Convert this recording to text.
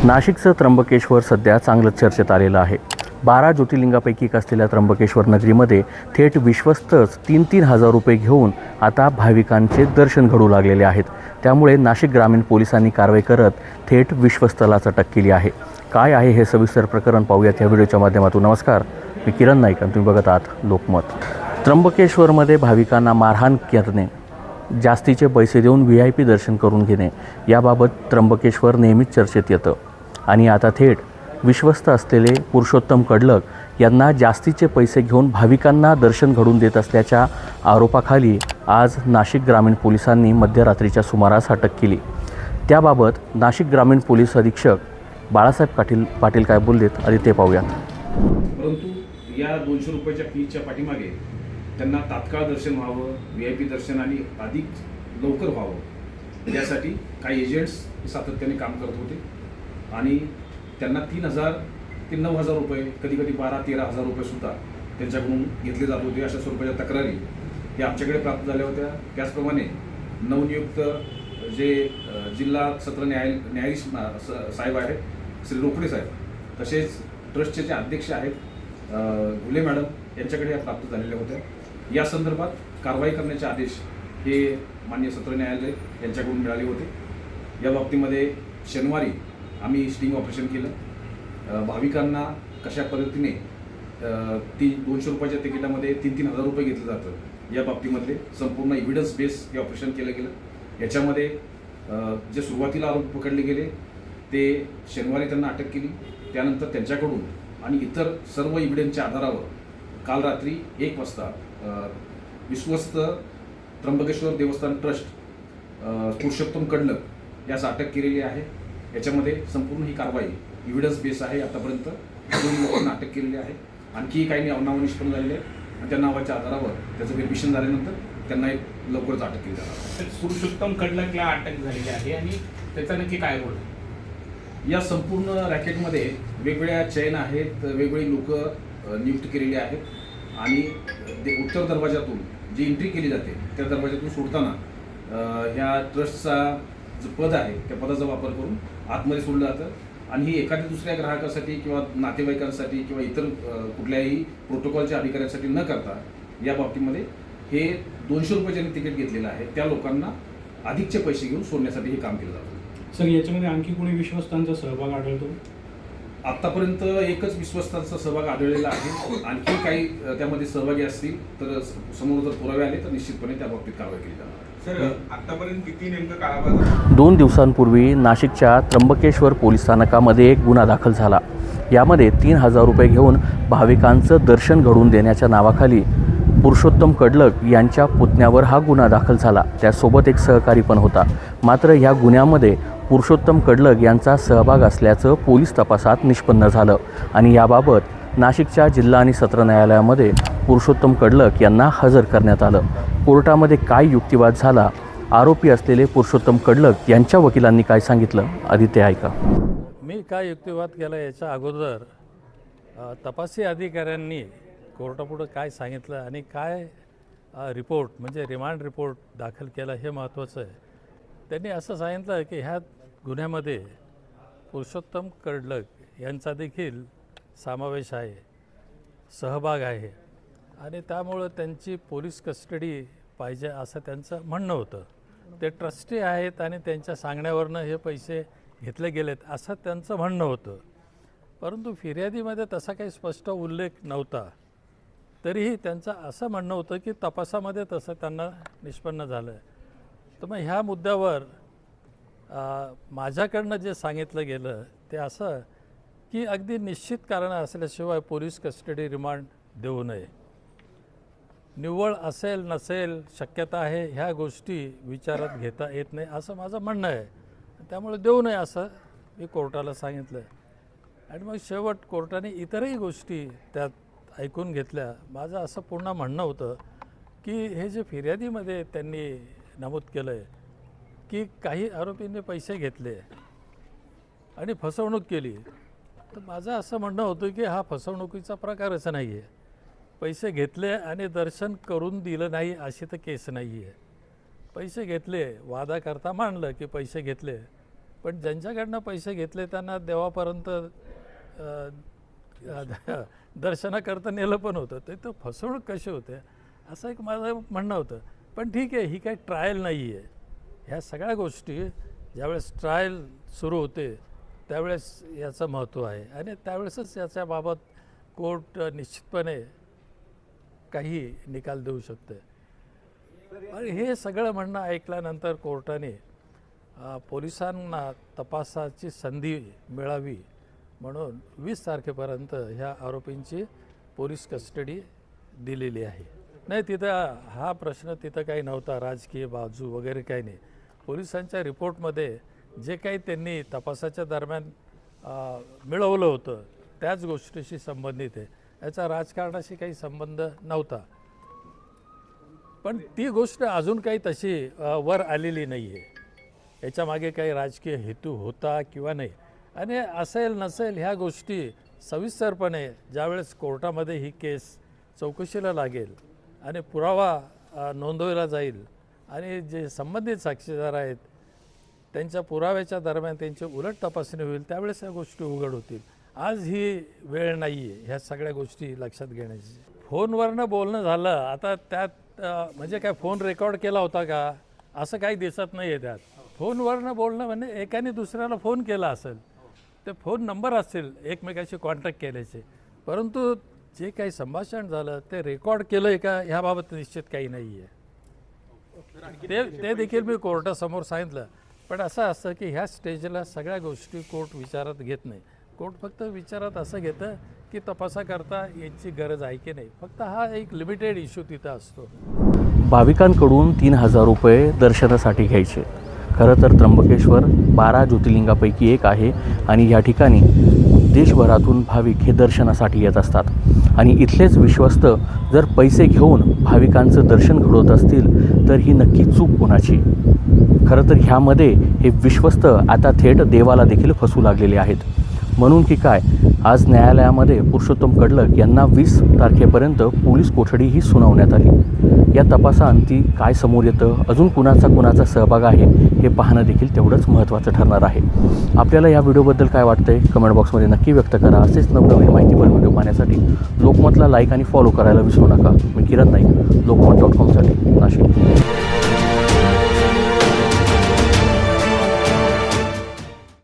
नाशिकचं त्र्यंबकेश्वर सध्या चांगलंच चर्चेत आलेलं आहे. 12 ज्योतिर्लिंगापैकी एक असलेल्या त्र्यंबकेश्वर नगरीमध्ये थेट विश्वस्तच 3-3 हजार रुपये घेऊन आता भाविकांचे दर्शन घडू लागलेले आहेत. त्यामुळे नाशिक ग्रामीण पोलिसांनी कारवाई करत थेट विश्वस्तलाच अटक केली आहे. काय आहे हे सविस्तर प्रकरण पाहूयात या व्हिडिओच्या माध्यमातून. नमस्कार, मी किरण नाईक आणि तुम्ही बघत आहात लोकमत. त्र्यंबकेश्वरमध्ये भाविकांना मारहाण करणे, जास्तीचे पैसे देऊन VIP दर्शन करून घेणे याबाबत त्र्यंबकेश्वर नेहमीच चर्चेत येतं आणि आता थेट विश्वस्त असलेले पुरुषोत्तम कडलक यांना जास्तीचे पैसे घेऊन भाविकांना दर्शन घडवून देत असल्याच्या आरोपाखाली आज नाशिक ग्रामीण पोलिसांनी मध्यरात्रीच्या सुमारास अटक केली. त्याबाबत नाशिक ग्रामीण पोलीस अधीक्षक बाळासाहेब पाटील काय बोललेत आधी ते पाहूयात. परंतु या 200 रुपयाच्या फीच्या पाठीमागे त्यांना तात्काळ दर्शन व्हावं, VIP दर्शन आणि अधिक लवकर व्हावं यासाठी काही एजंट्स सातत्याने काम करत होते आणि त्यांना 3,000 ते 9,000 रुपये, कधीकधी 12-13 हजार रुपये सुद्धा त्यांच्याकडून घेतले जात होते. अशा स्वरूपाच्या तक्रारी या आमच्याकडे प्राप्त झाल्या होत्या. त्याचप्रमाणे नवनियुक्त जे जिल्हा सत्र न्यायाधीश साहेब आहेत, श्री रोकडे साहेब, तसेच ट्रस्टचे जे अध्यक्ष आहेत घुले मॅडम, यांच्याकडे या प्राप्त झालेल्या होत्या. या संदर्भात कारवाई करण्याचे आदेश हे माननीय सत्र न्यायालय यांच्याकडून मिळाले होते. या बाबतीमध्ये शनिवारी आम्ही स्टिंग ऑपरेशन केलं. भाविकांना कशा पद्धतीने 200 रुपयाच्या तिकिटामध्ये 3-3 हजार रुपये घेतलं जातं या बाबतीमधले संपूर्ण एव्हिडन्स बेस हे ऑपरेशन केलं गेलं. याच्यामध्ये जे सुरुवातीला आरोप पकडले गेले ते शनिवारी त्यांना अटक केली. त्यानंतर त्यांच्याकडून आणि इतर सर्व एव्हिडन्सच्या आधारावर काल रात्री 1 वाजता विश्वस्त त्र्यंबकेश्वर देवस्थान ट्रस्ट पुरुषोत्तम कडलक यास अटक केलेली आहे. याच्यामध्ये संपूर्ण ही कारवाई एव्हिडन्स बेस आहे. आतापर्यंत 2 लोकांना अटक केलेली आहे. आणखी काही नावं निष्पन्न झालेले आहेत आणि त्या नावाच्या आधारावर त्याचं व्हेरिफिकेशन झाल्यानंतर त्यांना लवकरच अटक केली जाणार. पुरुषोत्तम कडलकला अटक झालेली आहे आणि त्याचा नक्की काय रोल? या संपूर्ण रॅकेटमध्ये वेगवेगळ्या चैन आहेत, वेगवेगळी लोक नियुक्त केलेली आहेत आणि उत्तर दरवाजातून जी एंट्री केली जाते त्या दरवाजातून सोडताना ह्या ट्रस्टचा जो पद आहे त्या पदाचा वापर करून आतमध्ये सोडलं जातं आणि ही एखाद्या दुसऱ्या ग्राहकासाठी किंवा नातेवाईकांसाठी किंवा इतर कुठल्याही प्रोटोकॉलच्या अधिकाऱ्यांसाठी न करता या बाबतीमध्ये हे 200 रुपयाचे तिकीट घेतलेलं आहे त्या लोकांना अधिकचे पैसे घेऊन सोडण्यासाठी हे काम केलं जातं. सर, याच्यामध्ये आणखी कोणी विश्वस्तांचा सहभाग आढळतो? आत्तापर्यंत एकच विश्वस्तांचा सहभाग आढळलेला आहे. आणखी काही त्यामध्ये सहभागी असतील तर समोर जर पुरावे आले तर निश्चितपणे त्या बाबतीत कारवाई केली जाणार. सर, आतापर्यंत किती नेमकं काळाबाजार? 2 दिवसांपूर्वी नाशिकच्या त्र्यंबकेश्वर पोलीस स्थानकामध्ये एक गुन्हा दाखल झाला. यामध्ये 3,000 रुपये घेऊन भाविकांचं दर्शन घडवून देण्याच्या नावाखाली पुरुषोत्तम कडलक यांच्या पुतण्यावर हा गुन्हा दाखल झाला. त्यासोबत एक सहकारी पण होता. मात्र ह्या गुन्ह्यामध्ये पुरुषोत्तम कडलक यांचा सहभाग असल्याचं पोलीस तपासात निष्पन्न झालं आणि याबाबत नाशिकच्या जिल्हा आणि सत्र न्यायालयामध्ये पुरुषोत्तम कडलक यांना हजर करण्यात आलं. कोर्टामध्ये काय युक्तिवाद झाला, आरोपी असलेले पुरुषोत्तम कडलक यांच्या वकिलांनी काय सांगितलं आधी ते ऐका. मी काय युक्तिवाद केला याच्या अगोदर तपासी अधिकाऱ्यांनी कोर्टापुढं काय सांगितलं आणि काय रिपोर्ट म्हणजे रिमांड रिपोर्ट दाखल केला हे महत्त्वाचं आहे. त्यांनी असं सांगितलं की ह्या गुन्ह्यामध्ये पुरुषोत्तम कडलक यांचा देखील समावेश आहे, सहभाग आहे आणि त्यामुळं त्यांची पोलीस कस्टडी पाहिजे असं त्यांचं म्हणणं होतं. ते ट्रस्टी आहेत आणि त्यांच्या सांगण्यावरनं हे पैसे घेतले गेलेत असं त्यांचं म्हणणं होतं. परंतु फिर्यादीमध्ये तसा काही स्पष्ट उल्लेख नव्हता. तरीही त्यांचं असं म्हणणं होतं की तपासामध्ये तसं त्यांना निष्पन्न झालं. तर मग ह्या मुद्द्यावर माझ्याकडनं जे सांगितलं गेलं ते असं की अगदी निश्चित कारण असल्याशिवाय पोलीस कस्टडी रिमांड देऊ नये. निव्वळ असेल नसेल शक्यता आहे ह्या गोष्टी विचारात घेता येत नाही असं माझं म्हणणं आहे. त्यामुळे देऊ नये असं मी कोर्टाला सांगितलं आणि मग शेवट कोर्टाने इतरही गोष्टी त्यात ऐकून घेतल्या. माझं असं पूर्ण म्हणणं होतं की हे जे फिर्यादीमध्ये त्यांनी नमूद केलं आहे की काही आरोपींनी पैसे घेतले आणि फसवणूक केली, तर माझं असं म्हणणं होतं की हा फसवणुकीचा प्रकारच नाही आहे. पैसे घेतले आणि दर्शन करून दिलं नाही अशी तर केस नाही आहे. पैसे घेतले, वादा करता मानलं की पैसे घेतले, पण ज्यांच्याकडनं पैसे घेतले त्यांना देवापर्यंत दर्शनाकरता नेलं पण होतं. ते तर फसवणूक कशी होते असं एक माझं म्हणणं होतं. पण ठीक आहे, ही काही ट्रायल नाही आहे. ह्या सगळ्या गोष्टी ज्यावेळेस ट्रायल सुरू होते त्यावेळेस याचं महत्त्व आहे आणि त्यावेळेसच याच्याबाबत कोर्ट निश्चितपणे काही निकाल देऊ शकते. आणि हे सगळं म्हणणं ऐकल्यानंतर कोर्टाने पोलिसांना तपासाची संधी मिळावी म्हणून 20 तारखेपर्यंत ह्या आरोपींची पोलीस कस्टडी दिलेली आहे. नाही, तिथं हा प्रश्न तिथं काही नव्हता, राजकीय बाजू वगैरे काही नाही. पोलिसांच्या रिपोर्टमध्ये जे काही त्यांनी तपासाच्या दरम्यान मिळवलं होतं त्याच गोष्टीशी संबंधित आहे. याचा राजकारणाशी काही संबंध नव्हता. पण ती गोष्ट अजून काही तशी वर आलेली नाही आहे. याच्यामागे काही राजकीय हेतू होता किंवा नाही. आणि असेल नसेल ह्या गोष्टी सविस्तरपणे ज्यावेळेस कोर्टामध्ये ही केस चौकशीला लागेल आणि पुरावा नोंदवला जाईल आणि जे संबंधित साक्षीदार आहेत त्यांच्या पुराव्याच्या दरम्यान त्यांची उलट तपासणी होईल त्यावेळेस या गोष्टी उघड होतील. आज ही वेळ नाही आहे ह्या सगळ्या गोष्टी लक्षात घेण्याची. फोनवरनं बोलणं झालं, आता त्यात म्हणजे काय फोन रेकॉर्ड केला होता का असं काही दिसत नाही आहे त्यात. फोनवरनं बोलणं म्हणजे एकाने दुसऱ्याला फोन केला असेल, ते फोन नंबर असतील एकमेकाशी कॉन्टॅक्ट केल्याचे, परंतु जे काही संभाषण झालं ते रेकॉर्ड केलं आहे का ह्याबाबत निश्चित काही नाही आहे. ते देखील मी कोर्टासमोर सांगितलं. पण असं असतं की ह्या स्टेजला सगळ्या गोष्टी कोर्ट विचारात घेत नाही. कोर्ट फक्त विचारात असं घेतं की तपासाकरता याची गरज आहे की नाही. फक्त हा एक लिमिटेड इश्यू तिथं असतो. भाविकांकडून 3,000 रुपये दर्शनासाठी घ्यायचे. खरं तर त्र्यंबकेश्वर 12 ज्योतिर्लिंगापैकी एक आहे आणि या ठिकाणी देशभरातून भाविक हे दर्शनासाठी येत असतात. आणि इथलेच विश्वस्त जर पैसे घेऊन भाविकांचं दर्शन घडवत असतील तर ही नक्की चूक कोणाची? खरं तर ह्यामध्ये हे विश्वस्त आता थेट देवाला देखील फसू लागलेले आहेत. म्हणून की काय, आज न्यायालयामध्ये पुरुषोत्तम कडलक यांना 20 तारखेपर्यंत पोलीस कोठडीही सुनावण्यात आली. या तपासाअंती काय समोर येतं, अजून कुणाचा सहभाग आहे हे पाहणं देखील तेवढंच महत्त्वाचं ठरणार आहे. आपल्याला या व्हिडिओबद्दल काय वाटतंय कमेंट बॉक्समध्ये नक्की व्यक्त करा. असेच नवनवीन माहितीपर व्हिडिओ पाहण्यासाठी लोकमतला लाईक आणि फॉलो करायला विसरू नका. मी किरण नाईक, लोकमत.com साठी नाशिक.